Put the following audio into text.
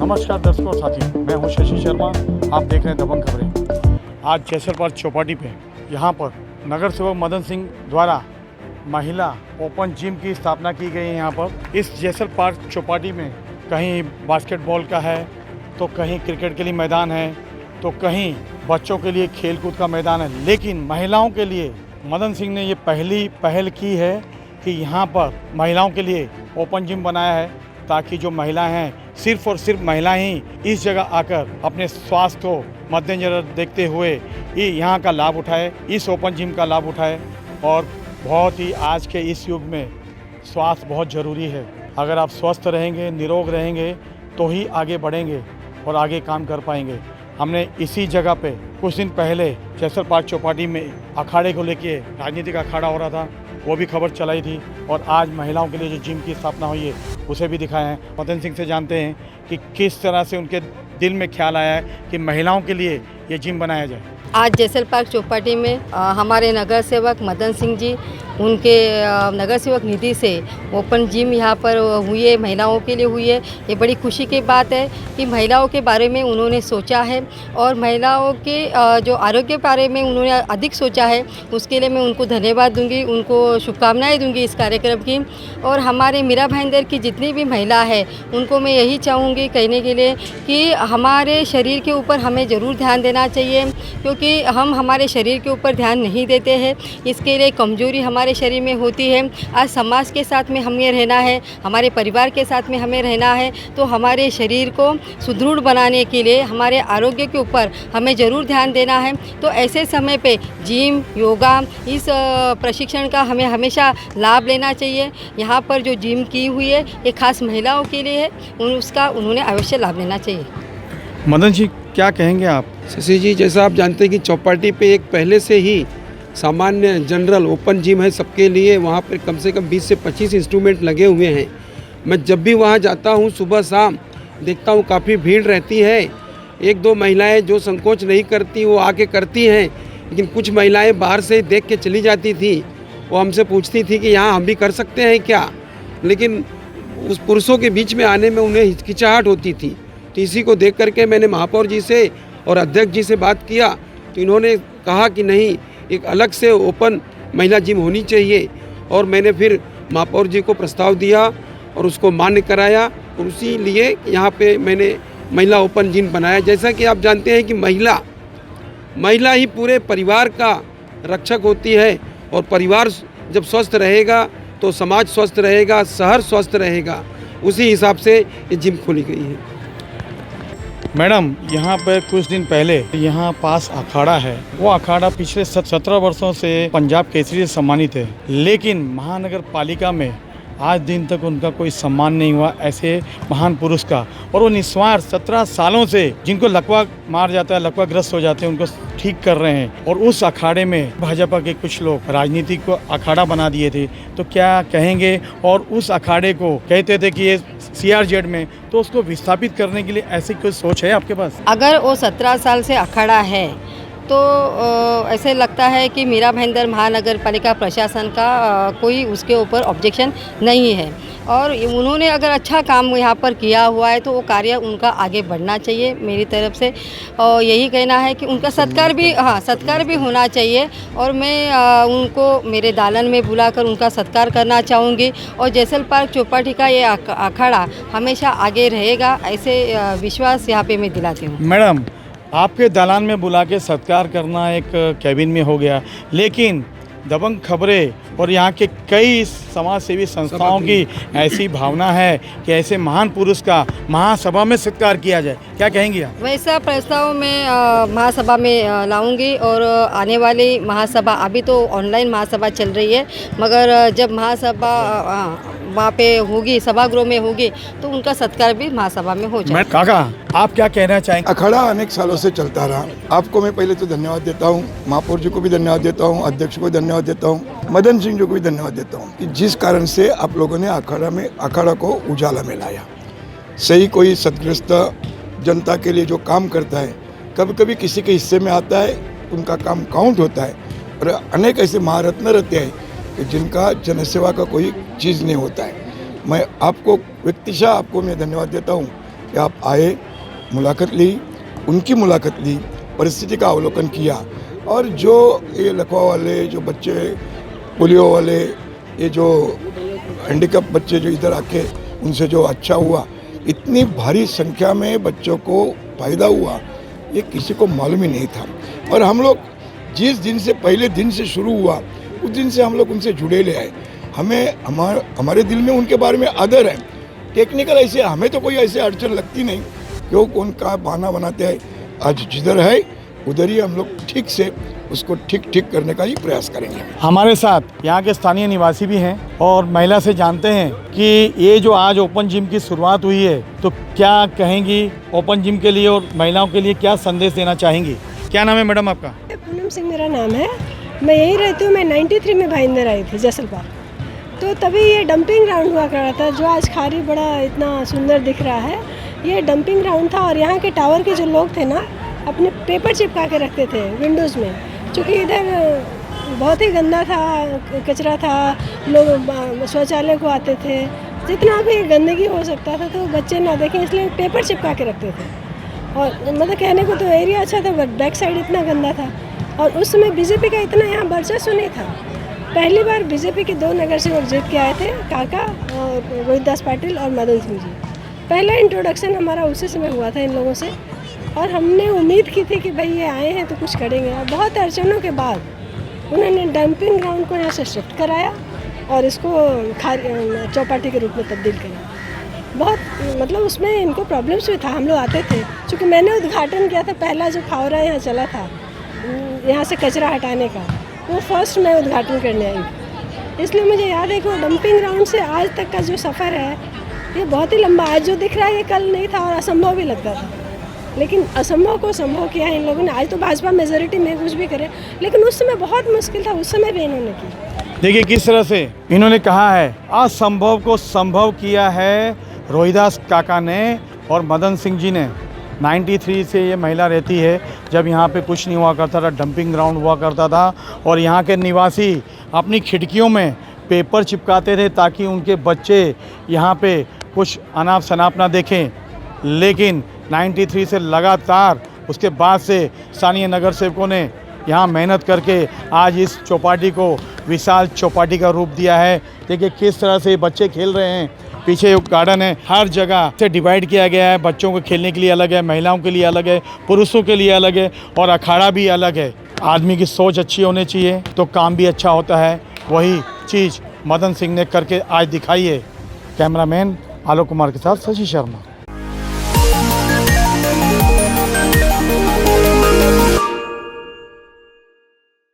नमस्कार दर्शकों साथी, मैं हूं शशि शर्मा। आप देख रहे हैं दबंग खबरें। आज जैसल पार्क चौपाटी पे यहां पर नगर सेवक मदन सिंह द्वारा महिला ओपन जिम की स्थापना की गई है। यहां पर इस जैसल पार्क चौपाटी में कहीं बास्केटबॉल का है, तो कहीं क्रिकेट के लिए मैदान है, तो कहीं बच्चों के लिए खेलकूद का मैदान है। लेकिन महिलाओं के लिए मदन सिंह ने ये पहली पहल की है कि यहाँ पर महिलाओं के लिए ओपन जिम बनाया है, ताकि जो महिलाएं हैं, सिर्फ और सिर्फ महिलाएं ही इस जगह आकर अपने स्वास्थ्य को मद्देनजर देखते हुए ही यहाँ का लाभ उठाए, इस ओपन जिम का लाभ उठाए। और बहुत ही आज के इस युग में स्वास्थ्य बहुत ज़रूरी है। अगर आप स्वस्थ रहेंगे, निरोग रहेंगे, तो ही आगे बढ़ेंगे और आगे काम कर पाएंगे। हमने इसी जगह पे कुछ दिन पहले जैसल पार्क चौपाटी में अखाड़े को लेके राजनीतिक अखाड़ा हो रहा था, वो भी खबर चलाई थी। और आज महिलाओं के लिए जो जिम की स्थापना हुई है, उसे भी दिखाया है। मदन सिंह से जानते हैं कि किस तरह से उनके दिल में ख्याल आया है कि महिलाओं के लिए ये जिम बनाया जाए। आज जैसल पार्क चौपाटी में हमारे नगर सेवक मदन सिंह जी, उनके नगर सेवक निधि से ओपन जिम यहाँ पर हुई है, महिलाओं के लिए हुई है। ये बड़ी खुशी की बात है कि महिलाओं के बारे में उन्होंने सोचा है और महिलाओं के जो आरोग्य के बारे में उन्होंने अधिक सोचा है। उसके लिए मैं उनको धन्यवाद दूंगी, उनको शुभकामनाएं दूंगी इस कार्यक्रम की। और हमारे मीरा भाईंदर की जितनी भी महिला है, उनको मैं यही चाहूँगी कहने के लिए कि हमारे शरीर के ऊपर हमें ज़रूर ध्यान देना चाहिए, क्योंकि हम हमारे शरीर के ऊपर ध्यान नहीं देते हैं। इसके लिए कमज़ोरी हमारे शरीर में होती है। आज समाज के साथ में हमें रहना है, हमारे परिवार के साथ में हमें रहना है, तो हमारे शरीर को सुदृढ़ बनाने के लिए हमारे आरोग्य के ऊपर हमें ज़रूर ध्यान देना है। तो ऐसे समय पे जिम, योगा, इस प्रशिक्षण का हमें हमेशा लाभ लेना चाहिए। यहाँ पर जो जिम की हुई है, ये खास महिलाओं के लिए है, उसका उन्होंने अवश्य लाभ लेना चाहिए। मदन जी, क्या कहेंगे आप? शशि जी, जैसा आप जानते हैं कि चौपाटी पे एक पहले से ही सामान्य जनरल ओपन जिम है सबके लिए। वहाँ पर कम से कम 20 से 25 इंस्ट्रूमेंट लगे हुए हैं। मैं जब भी वहाँ जाता हूँ, सुबह शाम देखता हूँ काफ़ी भीड़ रहती है। एक दो महिलाएं जो संकोच नहीं करती, वो आके करती हैं, लेकिन कुछ महिलाएं बाहर से देख के चली जाती थी। वो हमसे पूछती थी कि यहाँ हम भी कर सकते हैं क्या, लेकिन उस पुरुषों के बीच में आने में उन्हें हिचकिचाहट होती थी। तो इसी को देख करके मैंने महापौर जी से और अध्यक्ष जी से बात किया, तो इन्होंने कहा कि नहीं, एक अलग से ओपन महिला जिम होनी चाहिए। और मैंने फिर महापौर जी को प्रस्ताव दिया और उसको मान्य कराया, और उसी लिए यहाँ पे मैंने महिला ओपन जिम बनाया। जैसा कि आप जानते हैं कि महिला ही पूरे परिवार का रक्षक होती है, और परिवार जब स्वस्थ रहेगा तो समाज स्वस्थ रहेगा, शहर स्वस्थ रहेगा। उसी हिसाब से ये जिम खोली गई है। मैडम, यहाँ पर कुछ दिन पहले यहाँ पास अखाड़ा है, वो अखाड़ा पिछले 17 वर्षों से पंजाब केसरी से सम्मानित है, लेकिन महानगर पालिका में आज दिन तक उनका कोई सम्मान नहीं हुआ ऐसे महान पुरुष का। और वो निस्वार्थ 17 सालों से जिनको लकवा मार जाता है, लकवाग्रस्त हो जाते हैं, उनको ठीक कर रहे हैं। और उस अखाड़े में भाजपा के कुछ लोग राजनीति को अखाड़ा बना दिए थे, तो क्या कहेंगे? और उस अखाड़े को कहते थे कि ये CRZ में, तो उसको विस्थापित करने के लिए ऐसी कोई सोच है आपके पास? अगर वो 17 साल से अखाड़ा है, तो ऐसे लगता है कि मीरा भाईंदर महानगर पालिका प्रशासन का कोई उसके ऊपर ऑब्जेक्शन नहीं है। और उन्होंने अगर अच्छा काम यहाँ पर किया हुआ है, तो वो कार्य उनका आगे बढ़ना चाहिए मेरी तरफ से। और यही कहना है कि उनका सत्कार भी होना चाहिए। और मैं उनको मेरे दालन में बुलाकर उनका सत्कार करना चाहूँगी। और जैसल पार्क चौपाटी का ये अखाड़ा हमेशा आगे रहेगा, ऐसे विश्वास यहाँ पे मैं दिलाती हूँ। मैडम, आपके दालान में बुला के सत्कार करना एक कैबिन में हो गया, लेकिन दबंग खबरें और यहाँ के कई समाज सेवी संस्थाओं की ऐसी भावना है कि ऐसे महान पुरुष का महासभा में सत्कार किया जाए। क्या कहेंगी आप? वैसा प्रस्ताव मैं महासभा में लाऊंगी। और आने वाली महासभा, अभी तो ऑनलाइन महासभा चल रही है, मगर जब महासभा वहाँ पे होगी, सभागृह में होगी, तो उनका सत्कार भी महासभा में हो जाए। काका, आप क्या कहना चाहेंगे? अखाड़ा अनेक सालों से चलता रहा। आपको मैं पहले तो धन्यवाद देता हूँ, महापौर जी को भी धन्यवाद देता हूँ, अध्यक्ष को धन्यवाद देता हूँ, मदन सिंह जी को भी धन्यवाद देता हूँ कि जिस कारण से आप लोगों ने अखाड़ा को उजाला में लाया। सही कोई सदग्रस्त जनता के लिए जो काम करता है, कभी कभी किसी के हिस्से में आता है, उनका काम काउंट होता है। और अनेक ऐसे महारत्न रहते हैं कि जिनका जनसेवा का कोई चीज़ नहीं होता है। मैं आपको व्यक्तिशः आपको मैं धन्यवाद देता हूँ कि आप आए, मुलाकात ली, उनकी मुलाकात ली, परिस्थिति का अवलोकन किया और जो ये लकवा वाले जो बच्चे, पोलियो वाले, ये जो हैंडीकैप बच्चे जो इधर आके उनसे जो अच्छा हुआ, इतनी भारी संख्या में बच्चों को फ़ायदा हुआ, ये किसी को मालूम ही नहीं था। और हम लोग जिस दिन से, पहले दिन से शुरू हुआ, उस दिन से हम लोग उनसे जुड़े ले आए। हमें हमारे दिल में उनके बारे में आदर है। टेक्निकल ऐसे हमें तो कोई ऐसे अड़चन लगती नहीं, क्यों कौन का बहाना बनाते हैं। आज जिधर है उधर ही हम लोग ठीक से उसको ठीक करने का ही प्रयास करेंगे। हमारे साथ यहाँ के स्थानीय निवासी भी हैं और महिला से जानते हैं कि ये जो आज ओपन जिम की शुरुआत हुई है, तो क्या कहेंगी ओपन जिम के लिए और महिलाओं के लिए क्या संदेश देना चाहेंगी? क्या नाम है मैडम आपका? पूनम सिंह मेरा नाम है। मैं यहीं रहती हूँ। मैं 93 में भाईंदर आई थी जैसलपाल, तो तभी ये डंपिंग ग्राउंड हुआ कर रहा था, जो आज खारी बड़ा इतना सुंदर दिख रहा है। ये डंपिंग ग्राउंड था और यहाँ के टावर के जो लोग थे ना, अपने पेपर चिपका के रखते थे विंडोज़ में, क्योंकि इधर बहुत ही गंदा था, कचरा था, लोग शौचालय को आते थे, जितना भी गंदगी हो सकता था तो बच्चे ना देखें, इसलिए पेपर चिपका के रखते थे। और मतलब कहने को तो एरिया अच्छा था, बट बैक साइड इतना गंदा था। और उस समय बीजेपी का इतना यहाँ वर्चस्व नहीं था। पहली बार बीजेपी के 2 नगर सेवक जीत के आए थे, काका और रोहित दास पाटिल और मदन सिंह जी। पहला इंट्रोडक्शन हमारा उसी समय हुआ था इन लोगों से, और हमने उम्मीद की थी कि भाई ये आए हैं तो कुछ करेंगे। और बहुत अड़चनों के बाद उन्होंने डंपिंग ग्राउंड को यहाँ से शिफ्ट कराया और इसको चौपाटी के रूप में तब्दील किया। बहुत मतलब उसमें इनको प्रॉब्लम्स भी था। हम लोग आते थे, क्योंकि मैंने उद्घाटन किया था, पहला जो फावरा यहाँ चला था यहाँ से कचरा हटाने का, वो फर्स्ट मैं उद्घाटन करने आई, इसलिए मुझे याद है कि वो डंपिंग ग्राउंड से आज तक का जो सफ़र है ये बहुत ही लंबा। आज जो दिख रहा है ये कल नहीं था और असंभव भी लगता था, लेकिन असंभव को संभव किया है इन लोगों ने। आज तो भाजपा मेजोरिटी में कुछ भी करे, लेकिन उस समय बहुत मुश्किल था, उस समय भी इन्होंने की। देखिए किस तरह से इन्होंने कहा है, असंभव को संभव किया है रोहिदास काका ने और मदन सिंह जी ने। 93 से ये महिला रहती है, जब यहाँ पे कुछ नहीं हुआ करता था, डंपिंग ग्राउंड हुआ करता था और यहाँ के निवासी अपनी खिड़कियों में पेपर चिपकाते थे ताकि उनके बच्चे यहाँ पे कुछ अनाप शनाप ना देखें। लेकिन 93 से लगातार उसके बाद से स्थानीय नगर सेवकों ने यहाँ मेहनत करके आज इस चौपाटी को विशाल चौपाटी का रूप दिया है। देखिए किस तरह से बच्चे खेल रहे हैं, पीछे एक गार्डन है, हर जगह से डिवाइड किया गया है। बच्चों को खेलने के लिए अलग है, महिलाओं के लिए अलग है, पुरुषों के लिए अलग है और अखाड़ा भी अलग है। आदमी की सोच अच्छी होनी चाहिए तो काम भी अच्छा होता है। वही चीज़ मदन सिंह ने करके आज दिखाई है। कैमरामैन आलोक कुमार के साथ शशि शर्मा।